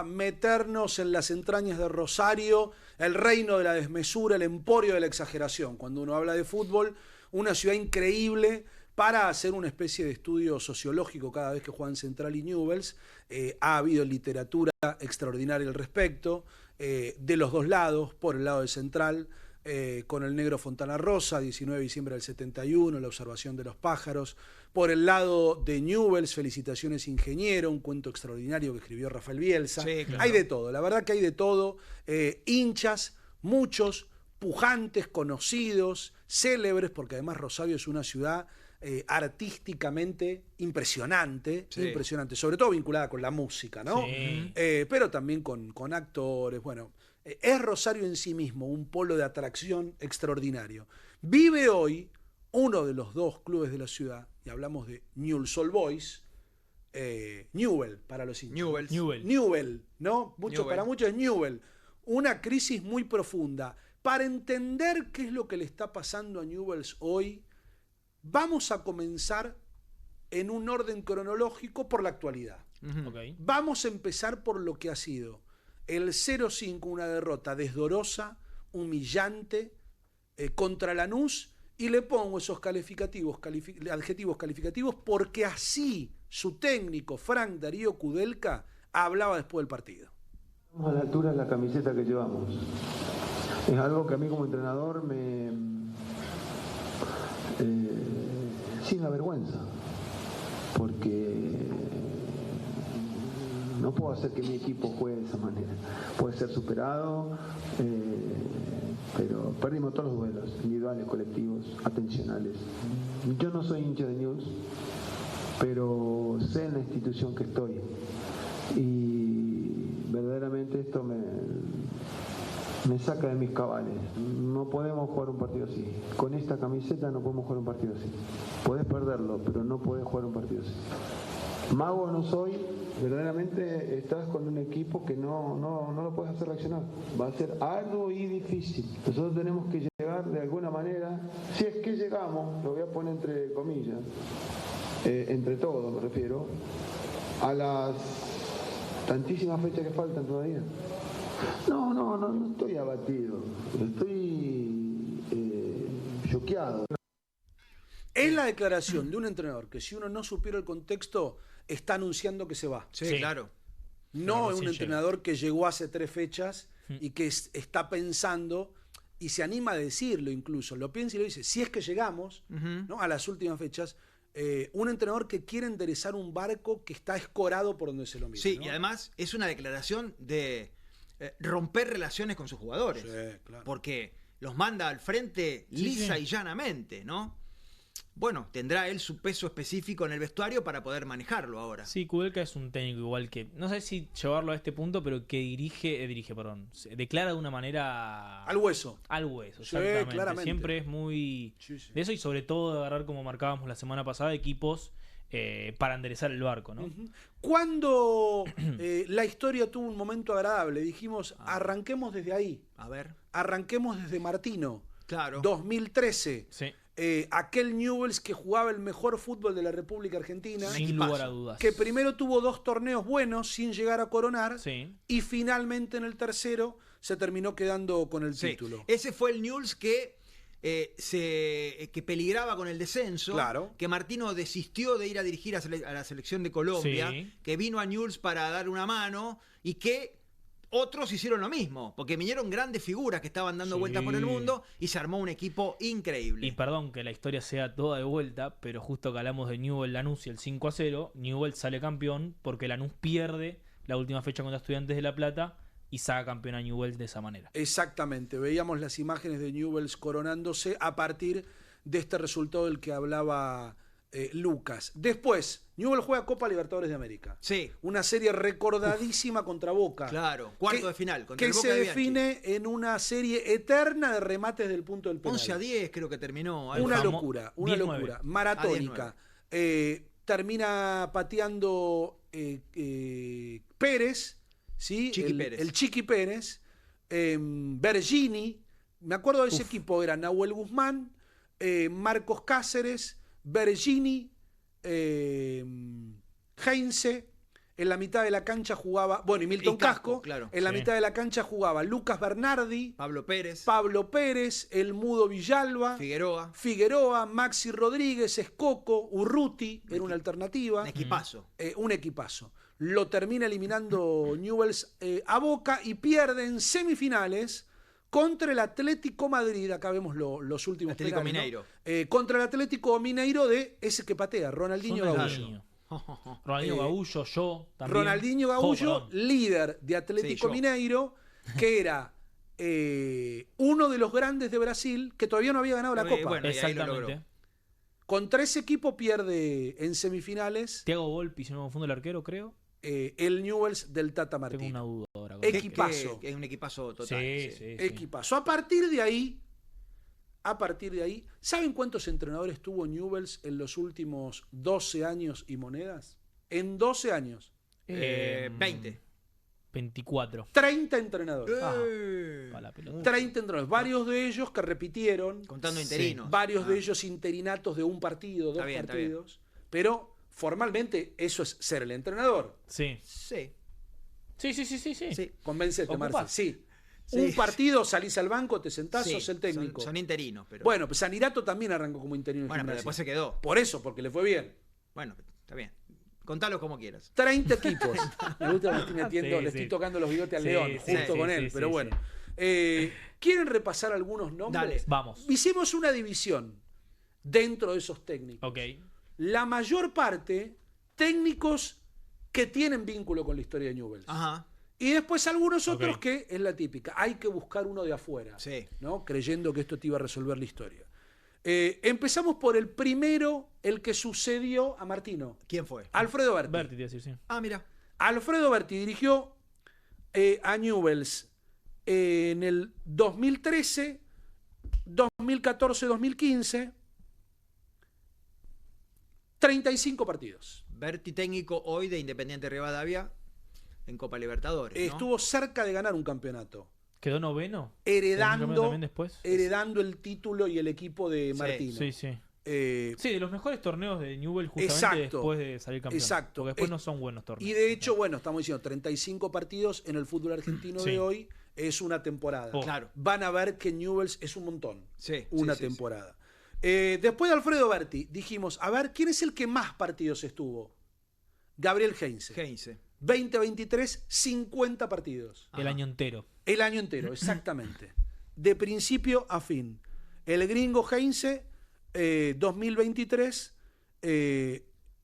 meternos en las entrañas de Rosario, el reino de la desmesura, el emporio de la exageración. Cuando uno habla de fútbol, una ciudad increíble para hacer una especie de estudio sociológico cada vez que juegan Central y Newell's. Ha habido literatura extraordinaria al respecto, de los dos lados, por el lado de Central, con el negro Fontana Rosa, 19 de diciembre del 71, la observación de los pájaros. Por el lado de Newell's, Felicitaciones Ingeniero, un cuento extraordinario que escribió Rafael Bielsa. Sí, claro. Hay de todo, la verdad que hay de todo. Hinchas, muchos, pujantes, conocidos, célebres, porque además Rosario es una ciudad artísticamente impresionante, Sí. impresionante, sobre todo vinculada con la música, ¿no? Sí. Pero también con actores, bueno. Es Rosario en sí mismo un polo de atracción extraordinario. Vive hoy uno de los dos clubes de la ciudad, y hablamos de Newell's Old Boys, Newell para los hinchas. Newell, ¿no? Newell. Para muchos es Newell. Una crisis muy profunda. Para entender qué es lo que le está pasando a Newell's hoy, vamos a comenzar en un orden cronológico por la actualidad. Okay. Vamos a empezar por lo que ha sido el 0-5, una derrota desdorosa, humillante, contra Lanús, y le pongo esos adjetivos calificativos porque así su técnico, Frank Darío Kudelka, hablaba después del partido. A la altura de la camiseta que llevamos. Es algo que a mí como entrenador sí me avergüenza, porque no puedo hacer que mi equipo juegue de esa manera. Puede ser superado, pero perdimos todos los duelos, individuales, colectivos, atencionales. Yo no soy hincha de Newell's, pero sé en la institución que estoy. Y verdaderamente esto me saca de mis cabales. No podemos jugar un partido así. Con esta camiseta no podemos jugar un partido así. Podés perderlo, pero no podés jugar un partido así. Mago no soy, verdaderamente estás con un equipo que no lo puedes hacer reaccionar. Va a ser arduo y difícil. Nosotros tenemos que llegar de alguna manera, si es que llegamos, lo voy a poner entre comillas, entre todos me refiero, a las tantísimas fechas que faltan todavía. No estoy abatido, estoy choqueado. Es la declaración de un entrenador que, si uno no supiera el contexto, está anunciando que se va. Sí, claro. No es un sí entrenador que llegó hace 3 fechas y que está pensando, y se anima a decirlo incluso, lo piensa y lo dice, si es que llegamos, ¿no?, a las últimas fechas, un entrenador que quiere enderezar un barco que está escorado por donde se lo mira. Sí, ¿no? y además es una declaración de romper relaciones con sus jugadores. Sí, claro. Porque los manda al frente lisa sí. y llanamente, ¿no? Bueno, tendrá él su peso específico en el vestuario para poder manejarlo ahora. Sí, Kudelka es un técnico igual que, no sé si llevarlo a este punto, pero que declara de una manera... Al hueso. Al hueso, Sí, exactamente. claramente. Siempre es muy Sí, sí. de eso, y sobre todo de agarrar, como marcábamos la semana pasada, equipos para enderezar el barco, ¿no? Cuando la historia tuvo un momento agradable, dijimos, arranquemos desde ahí. A ver. Arranquemos desde Martino. Claro. 2013. Sí, Aquel Newell's que jugaba el mejor fútbol de la República Argentina. sin equipazo. lugar a dudas. Que primero tuvo 2 torneos buenos sin llegar a coronar. Sí. Y finalmente en el tercero se terminó quedando con el Sí. título. Ese fue el Newell's que peligraba con el descenso, Claro. que Martino desistió de ir a dirigir a la selección de Colombia, Sí. que vino a Newell's para dar una mano y que otros hicieron lo mismo, porque vinieron grandes figuras que estaban dando Sí. vueltas por el mundo y se armó un equipo increíble. Y perdón que la historia sea toda de vuelta, pero justo que hablamos de Newell Lanús y el 5-0, Newell sale campeón porque Lanús pierde la última fecha contra Estudiantes de La Plata y saca campeón a Newell's de esa manera. Exactamente. Veíamos las imágenes de Newell's coronándose a partir de este resultado del que hablaba Lucas. Después, Newell's juega Copa Libertadores de América. Sí, Una serie recordadísima contra Boca. claro, cuarto que- de final contra que el Boca se de Bianchi. define en una serie eterna de remates del punto del penal. 11-10 creo que terminó. algo Una así. locura, una 19. locura, maratónica. Termina pateando Pérez, ¿sí? Chiqui Pérez. El Chiqui Pérez, Bergini, me acuerdo de ese equipo, era Nahuel Guzmán, Marcos Cáceres, Bergini, Heinze, En la mitad de la cancha jugaba, bueno, y Milton Y Casco, Casco, claro. en la Sí. mitad de la cancha jugaba Lucas Bernardi, Pablo Pérez, Pablo Pérez, El Mudo Villalba, Figueroa, Maxi Rodríguez, Escoco, Urruti, era una alternativa. un equipazo. Un equipazo. Lo termina eliminando Newell's a Boca y pierde en semifinales contra el Atlético Madrid. Acá vemos los últimos Atlético penales, ¿no? Mineiro. Contra el Atlético Mineiro de ese que patea, Ronaldinho Gaullo. Ronaldinho Gaullo, yo también. Ronaldinho Gaullo, perdón. líder de Atlético Sí, yo. Mineiro, que era uno de los grandes de Brasil que todavía no había ganado la Copa. bueno, y ahí lo Exactamente. logró. Contra ese equipo pierde en semifinales Thiago Volpi, si no me confundo el arquero, creo. el Newell's del Tata Tengo una Martino. duda ahora. con Equipazo. Que es un equipazo total. Sí, sí. sí. Equipazo. A partir de ahí, ¿saben cuántos entrenadores tuvo Newell's en los últimos 12 años y monedas? En 12 años, 20. 24. 30 entrenadores. Pa' la pelota. 30 entrenadores. Varios de ellos que repitieron. Contando interinos. Varios de ellos interinatos de un partido, dos Está bien, está bien. partidos. Pero formalmente eso es ser el entrenador. Sí. Sí. Sí. Convéncete, Ocupás. Marce. Sí. Sí. Un partido, salís al banco, te sentás, Sí, sos el técnico. Son interinos, pero. Bueno, pues Sanirato también arrancó como interino en Bueno, pero Gimnasia. después se quedó. Por eso, porque le fue bien. Bueno, está bien. Contalo como quieras. 30 equipos. Me gusta que me estoy metiendo, Sí, le sí. estoy tocando los bigotes al Sí, león, sí, justo sí, con sí, él, sí, pero sí. bueno. ¿Quieren repasar algunos nombres? Dale. Vamos. Hicimos una división dentro de esos técnicos. Ok. La mayor parte, técnicos que tienen vínculo con la historia de Newell's. Ajá. Y después algunos otros Ok. que es la típica. Hay que buscar uno de afuera, Sí. ¿no? Creyendo que esto te iba a resolver la historia. Empezamos por el primero, el que sucedió a Martino. ¿Quién fue? Alfredo Berti. Berti, te iba a decir, sí. Ah, mira. Alfredo Berti dirigió a Newell's en el 2013, 2014, 2015. 35 partidos. Berti, técnico hoy de Independiente Rivadavia en Copa Libertadores. ¿no? Estuvo cerca de ganar un campeonato. ¿Quedó noveno? ¿Terminó Heredando, también después? heredando el título y el equipo de Sí, Martino. Sí, sí. Eh, Sí, de los mejores torneos de Newell justamente Exacto. después de salir campeón. Exacto. Porque después no son buenos torneos. y de hecho, bueno, estamos diciendo 35 partidos en el fútbol argentino Sí. de hoy es una temporada. Oh. Claro. Van a ver que Newell's es un montón. Sí, Una sí, sí, temporada. Después de Alfredo Berti, dijimos, a ver, ¿quién es el que más partidos estuvo? Gabriel Heinze. sí. Heinze. 2023, 50 partidos. El año entero. El año entero, exactamente. De principio a fin. El gringo Heinze, 2023,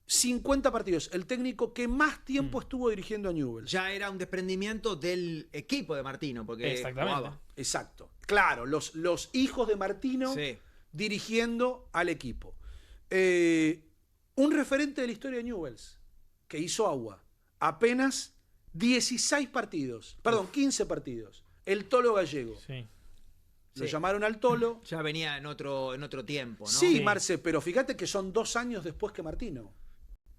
50 partidos. El técnico que más tiempo estuvo dirigiendo a Newell's. Ya era un desprendimiento del equipo de Martino, porque Exactamente. jugaba. Exacto. Claro, los hijos de Martino Sí. dirigiendo al equipo. Un referente de la historia de Newell's, que hizo agua. Apenas 16 partidos. Perdón, 15 partidos. El Tolo Gallego. Sí. Lo Sí. llamaron al Tolo. Ya venía en otro tiempo, ¿no? Sí, Sí. Marce, pero fíjate que son 2 años después que Martino.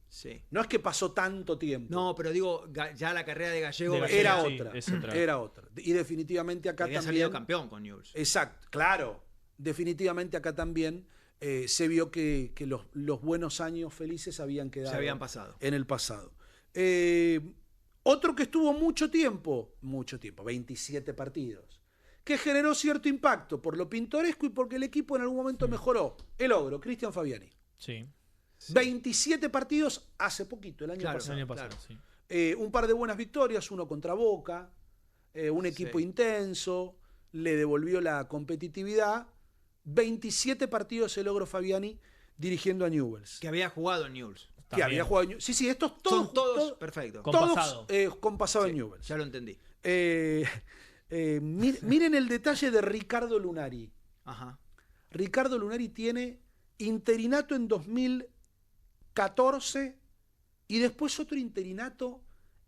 Sí. No es que pasó tanto tiempo. No, pero digo, ya la carrera de Gallego, De Gallego era sí, otra. es otra. Era otra. Y definitivamente acá había también. salido campeón con Newell's. Exacto, claro. Definitivamente acá también se vio que los buenos años felices habían quedado. Se habían pasado. En el pasado. Otro que estuvo mucho tiempo, 27 partidos, que generó cierto impacto por lo pintoresco y porque el equipo en algún momento mejoró. El ogro, Cristian Fabiani. Sí. 27 partidos hace poquito, el año Claro, El pasado. año pasado, claro. sí. Un par de buenas victorias, uno contra Boca, un equipo Sí. intenso, le devolvió la competitividad. 27 partidos el ogro Fabiani dirigiendo a Newell's. Que había jugado en Newell's. Que había jugado en Sí, sí, estos todos. Son todos perfectos. Con todos pasado. con pasado Sí, en Newell's. ya lo entendí. Miren el detalle de Ricardo Lunari. Ajá. Ricardo Lunari tiene interinato en 2014 y después otro interinato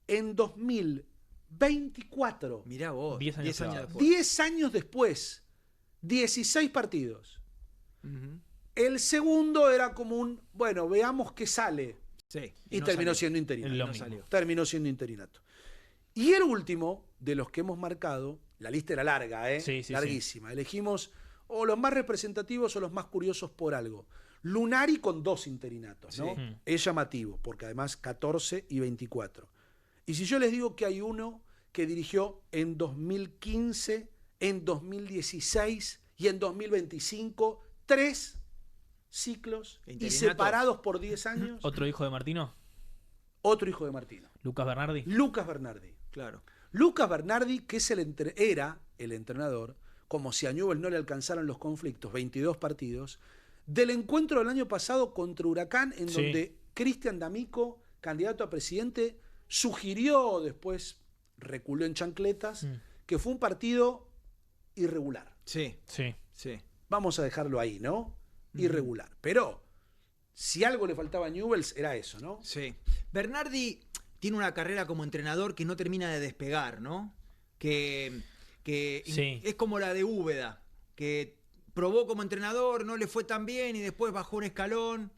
en 2024. Mirá vos. 10 años clavados. después. 10 años después, 16 partidos. Ujú. El segundo era como un, bueno, veamos qué sale. Sí. Y no terminó salió. siendo interinato. Es lo No mismo. salió. Terminó siendo interinato. Y el último, de los que hemos marcado, la lista era larga, Sí, sí, larguísima. Elegimos o los más representativos o los más curiosos por algo. Lunari con 2 interinatos, ¿no? Sí. Es llamativo, porque además 14 y 24. Y si yo les digo que hay uno que dirigió en 2015, en 2016 y en 2025 3 ciclos y Interinato. separados por 10 años, ¿Otro hijo de Martino? otro hijo de Martino, Lucas Bernardi. Lucas Bernardi. Claro. Lucas Bernardi, que es era el entrenador, como si a Newell's no le alcanzaran los conflictos, 22 partidos, del encuentro del año pasado contra Huracán, en Sí. donde Cristian D'Amico, candidato a presidente, sugirió, después reculó en chancletas, que fue un partido irregular. Sí, Sí. sí. Vamos a dejarlo ahí, ¿no? Irregular. Pero si algo le faltaba a Newell's era eso, ¿no? Sí. Bernardi tiene una carrera como entrenador que no termina de despegar, ¿no? Que Sí. es como la de Úbeda, que probó como entrenador, no le fue tan bien y después bajó un escalón.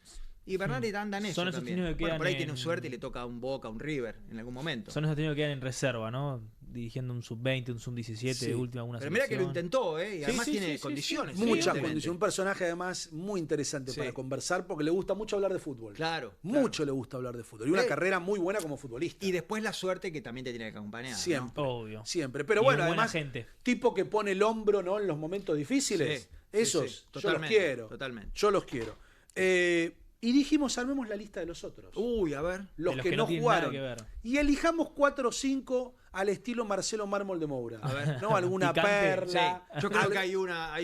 Y Bernardi anda en eso Son esos también. técnicos que Bueno, por ahí quedan tiene en- suerte y le toca a un Boca, un River en algún momento. Son esos técnicos que quedan en reserva, ¿no? Dirigiendo un sub-20, un sub-17, Sí. de última, alguna Pero mira que lo selección. intentó, ¿eh? Y Sí, además sí, tiene sí, sí, condiciones. sí. Muchas evidentemente. condiciones. Un personaje además muy interesante Sí. para conversar porque le gusta mucho hablar de fútbol. Claro. Mucho le gusta hablar de fútbol. Y una Eh, carrera muy buena como futbolista. Y después la suerte que también te tiene que acompañar. ¿no? Siempre. Obvio. Siempre. Pero Y bueno, buena además, gente. tipo que pone el hombro, ¿no? En los momentos difíciles. Sí, sí, Esos, sí, yo los totalmente, quiero. totalmente. Yo los quiero. Y dijimos, armemos la lista de los otros. Uy, a ver. los, de los que, que no no tienen jugaron. nada que ver. Y elijamos 4 o 5 al estilo Marcelo Mármol de Moura. A ver. ¿No? Alguna Picante. perla. Sí. Yo creo al- que hay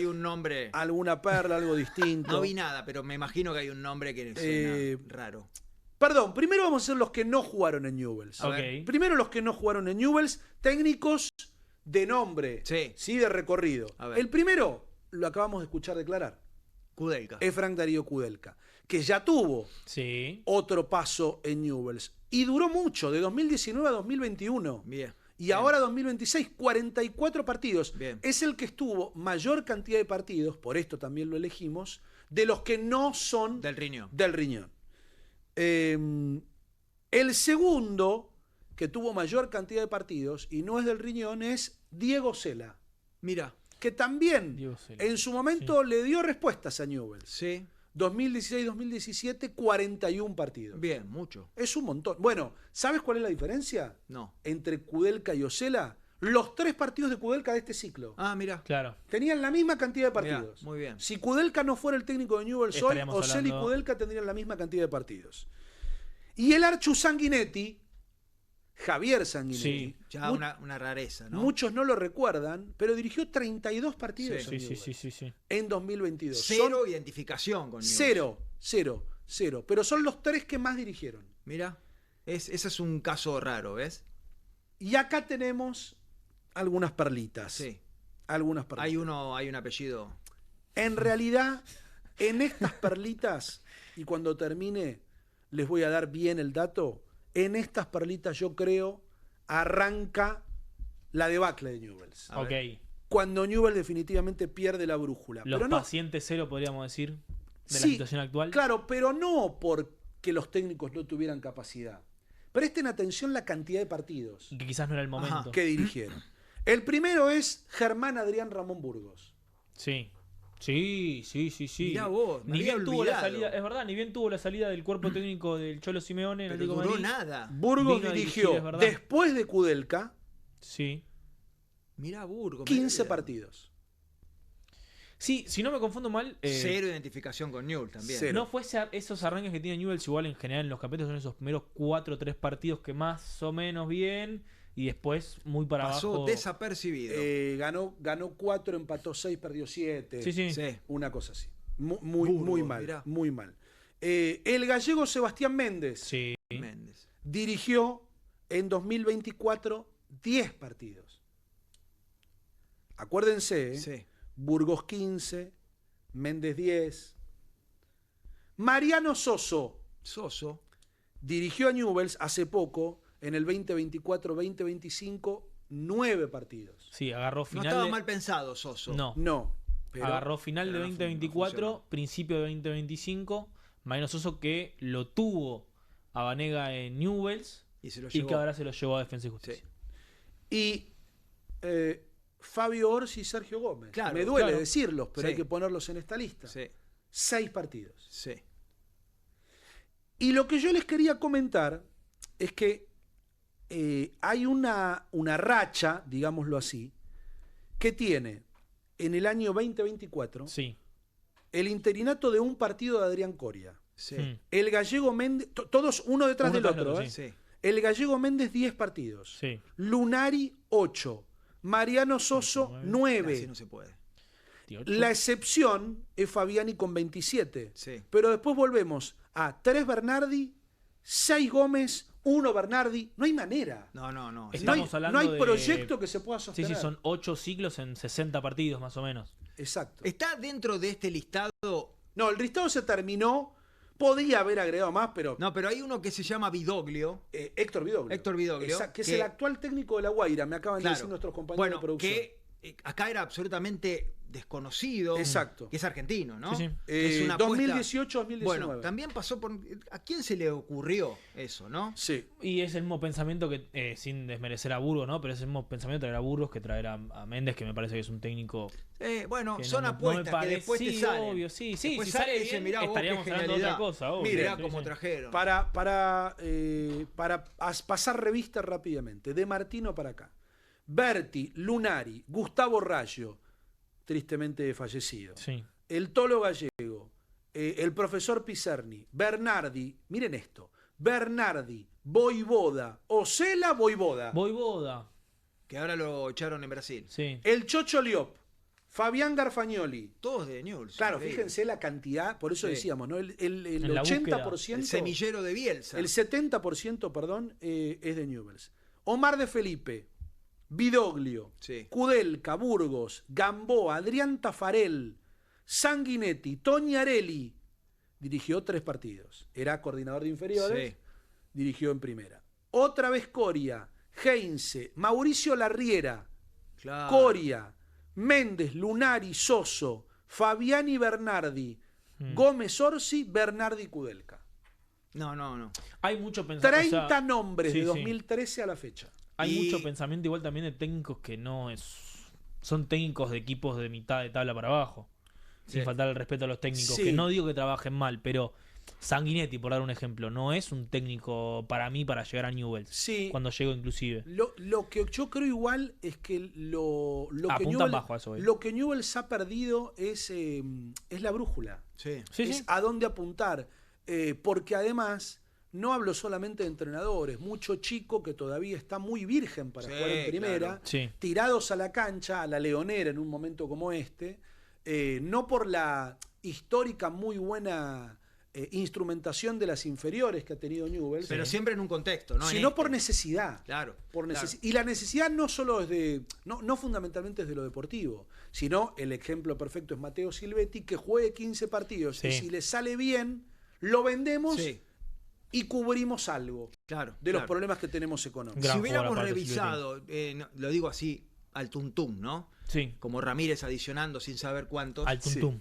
un nombre. alguna perla, algo distinto. No vi nada, pero me imagino que hay un nombre que suena Eh, raro. Perdón, primero vamos a hacer los que no jugaron en Newell's. A Ok. ver. Primero los que no jugaron en Newell's, técnicos de nombre, Sí. de recorrido. A ver. El primero lo acabamos de escuchar declarar, Kudelka. es Frank Darío Kudelka, que ya tuvo Sí. otro paso en Newell's y duró mucho, de 2019 a 2021. Bien. Y ahora 2026, 44 partidos. Bien. Es el que estuvo mayor cantidad de partidos, por esto también lo elegimos, de los que no son Del riñón. del riñón. El segundo que tuvo mayor cantidad de partidos y no es del riñón es Diego Sela, Mira. que también Diego Sela. en su momento le dio respuestas a Newell's. Sí. 2016-2017, 41 partidos. Bien, mucho. Es un montón. Bueno, ¿sabes cuál es la diferencia No. entre Kudelka y Osela? Los 3 partidos de Kudelka de este ciclo. Ah, mira. Claro. Tenían la misma cantidad de Mirá, partidos. muy bien. Si Kudelka no fuera el técnico de Newell's hoy, Estaríamos Osela y hablando- Kudelka tendrían la misma cantidad de partidos. Y el Archu Sanguinetti, Javier Sanguinetti, Sí. Ya una rareza, ¿no? muchos no lo recuerdan, pero dirigió 32 partidos Sí, en Sí, sí, Newell's sí, sí, sí. en 2022. Cero Son identificación con Newell's. cero. Pero son los 3 que más dirigieron. Mira. Ese es un caso raro, ¿ves? Y acá tenemos algunas perlitas. Sí. Algunas perlitas. Hay un apellido. En realidad, en estas perlitas, y cuando termine les voy a dar bien el dato, en estas perlitas yo creo arranca la debacle de Newell's. A Ok. ver. Cuando Newell's definitivamente pierde la brújula. Los pero no, pacientes cero, podríamos decir, de la sí, situación actual. claro, pero no porque los técnicos no tuvieran capacidad. Presten atención la cantidad de partidos Y que quizás no era el momento. Ajá. que dirigieron. El primero es Germán Adrián Ramón Burgos. Sí. Sí, sí, sí, sí. Mirá vos, me ni había bien tuvo la olvidado. salida, es verdad, ni bien tuvo la salida del cuerpo técnico del Cholo Simeone en el Pero Atlético de duró Madrid. nada. Burgos Vino a dirigir, dirigió es verdad. después de Kudelka Sí. Mirá Burgos. 15 mirá. partidos. Sí, si no me confundo mal, Cero identificación con Newell's también. Cero. no fue esos arranques que tiene Newell's, igual en general en los campeonatos son esos primeros 4 o 3 partidos que más o menos bien y después muy para Pasó abajo. desapercibido. Ganó 4, empató 6, perdió 7. Sí, sí. Sí. Una cosa así. Muy Burgos, mal. mirá. Muy mal. El gallego Sebastián Méndez Sí. Méndez. dirigió en 2024 10 partidos. Acuérdense, ¿eh? Sí. Burgos 15, Méndez 10. Mariano Soso Soso. dirigió a Newell's hace poco, en el 2024-2025, 9 partidos. Sí, agarró No final estaba de... mal pensado, Soso. No, No, pero agarró final de pero no 2024, funcionó. principio de 2025. Mariano Soso que lo tuvo a Banega en Newell's Y se lo y llevó. que ahora se lo llevó a Defensa y Justicia. y Fabio Orsi y Sergio Gómez. Claro, Me duele claro. decirlos, pero Sí. hay que ponerlos en esta lista. Sí. 6 partidos. Sí. Y lo que yo les quería comentar es que hay una racha, digámoslo así, que tiene en el año 2024 Sí. el interinato de un partido de Adrián Coria. Sí. El Gallego Méndez, todos uno detrás Uno del tras el otro. otro, ¿eh? Sí. El Gallego Méndez, 10 partidos. Sí. Lunari, 8. Mariano Soso, 9. Así no se puede. 18. La excepción es Fabiani con 27. Sí. Pero después volvemos a 3 Bernardi, 6 Gómez, 1 Bernardi. No hay manera. No, no, no. Es- No hay, Estamos hablando no hay de- proyecto que se pueda Sí, sostener. sí, son 8 ciclos en 60 partidos más o menos. Exacto. ¿Está dentro de este listado? No, el listado se terminó. Podía haber agregado más, pero No, pero hay uno que se llama Vidoglio. Héctor Vidoglio. Héctor Vidoglio, Que es que- el actual técnico de La Guaira, me acaban de Claro. decir nuestros compañeros Bueno, de producción. que acá era absolutamente desconocido. Exacto. Que es argentino, ¿no? Sí, sí. Es una apuesta- 2018-2019. Bueno, también pasó por... ¿A quién se le ocurrió eso, no? Sí. Y es el mismo pensamiento que, sin desmerecer a Burgos, ¿no? Pero es el mismo pensamiento traer a Burgos que traer a Méndez, que me parece que es un técnico Bueno, que son no me apuestas que parece- después te sí, salen. obvio, sí, sí. Después Si sale sale y dice, bien, mirá vos, estaríamos qué hablando de otra genialidad. cosa, obvio. Mirá Sí, cómo sí. trajeron. Para pasar revista rápidamente, de Martino para acá. Berti, Lunari, Gustavo Raggio, tristemente fallecido. Sí. El Tolo Gallego, el profesor Piserni, Bernardi, miren esto, Bernardi, Voivoda, Osela Voivoda, Voivoda. Que ahora lo echaron en Brasil. Sí. el Chocho Liop, Fabián Garfagnoli. Todos de Newell's. Claro, increíble. fíjense la cantidad, por eso Sí. decíamos, ¿no? El En la 80%, El semillero de Bielsa. el 70%, perdón, es de Newell's. Omar de Felipe, Vidoglio, Sí. Kudelka, Burgos, Gamboa, Adrián Tafarel, Sanguinetti, Toñarelli. Dirigió 3 partidos. Era coordinador de inferiores, Sí. dirigió en primera. Otra vez Coria, Heinze, Mauricio Larriera, Claro. Coria, Méndez, Lunari, Soso, Fabiani Bernardi, Gómez Orsi, Bernardi Kudelka. No, no, no. Hay mucho pensamiento. 30 nombres sí, de sí. 2013 a la fecha. Hay Y- mucho pensamiento igual también de técnicos que no es. Son técnicos de equipos de mitad de tabla para abajo. Sin Sí. faltar el respeto a los técnicos. Sí. Que no digo que trabajen mal, pero Sanguinetti, por dar un ejemplo, no es un técnico para mí para llegar a Newell's. Sí. Cuando llego inclusive. Lo que yo creo igual es que lo que Apuntan bajo a eso, lo que Newell's ha perdido es la brújula. Sí. Sí, Es sí. a dónde apuntar. Porque además, no hablo solamente de entrenadores, mucho chico que todavía está muy virgen para Sí, jugar en primera, claro. Sí. tirados a la cancha, a la leonera en un momento como este, no por la histórica muy buena instrumentación de las inferiores que ha tenido Newell's, Pero siempre en un contexto, ¿no? En sino este. por necesidad. Claro. Por claro. Y la necesidad no solo es de, no fundamentalmente es de lo deportivo, sino el ejemplo perfecto es Mateo Silvetti, que juegue 15 partidos Sí. y si le sale bien, lo vendemos Sí, y cubrimos algo claro. de los claro. problemas que tenemos económicos. Gran Si hubiéramos jugador, aparte, revisado, lo digo así, al tuntum, ¿no? Sí. Como Ramírez adicionando sin saber cuántos. Al tuntum.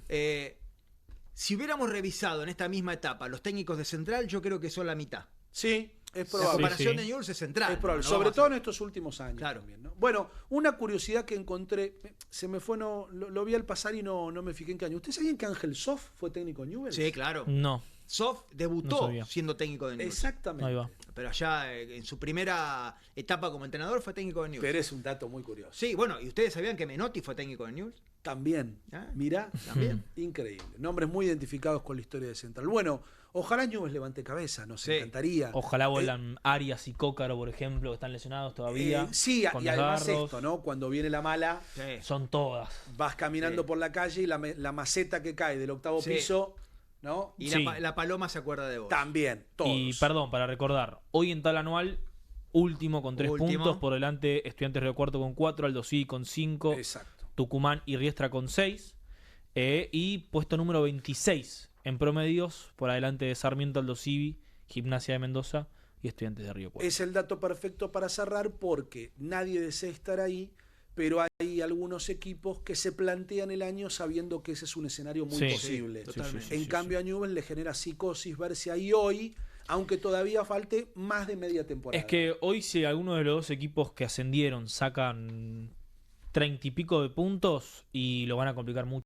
Si hubiéramos revisado en esta misma etapa los técnicos de Central, yo creo que son la mitad. Sí, es La probable. comparación Sí, sí. de Newell's es Central. Es probable, ¿no? sobre Vamos a- todo en estos últimos años. Claro. También, ¿no? Bueno, una curiosidad que encontré, se me fue, lo vi al pasar y no me fijé en qué año. ¿Ustedes sabían que Ángel Sof fue técnico de Newell's? Sí, claro. No. Sof No debutó sabía. siendo técnico de Newell's. Exactamente. Ahí va. Pero allá en su primera etapa como entrenador fue técnico de Newell's. Pero es un dato muy curioso. Sí, bueno, ¿y ustedes sabían que Menotti fue técnico de Newell's? También. Ah, Mirá. También. Increíble. Nombres muy identificados con la historia de Central. Bueno, ojalá Newell's levante cabeza, nos Sí. encantaría. Ojalá vuelan Arias y Cócaro, por ejemplo, que están lesionados todavía. Sí, con y además desgarros. esto, ¿no? Cuando viene la mala, Sí. Son todas. vas caminando Sí. por la calle y la maceta que cae del octavo Sí. piso, ¿no? Y Sí. la Paloma se acuerda de vos. También, todos. Y perdón, para recordar, hoy en tal anual, último con 3 Último. puntos, por delante Estudiantes Río Cuarto con 4, Aldo Civi con 5, Exacto. Tucumán y Riestra con 6, y puesto número 26 en promedios, por adelante de Sarmiento, Aldo Civi, Gimnasia de Mendoza y Estudiantes de Río Cuarto. Es el dato perfecto para cerrar porque nadie desea estar ahí, pero hay algunos equipos que se plantean el año sabiendo que ese es un escenario muy Sí, posible. sí, totalmente. En cambio a Newell's le genera psicosis ver si hay hoy, aunque todavía falte más de media temporada. Es que hoy si alguno de los dos equipos que ascendieron sacan 30 y pico de puntos y lo van a complicar mucho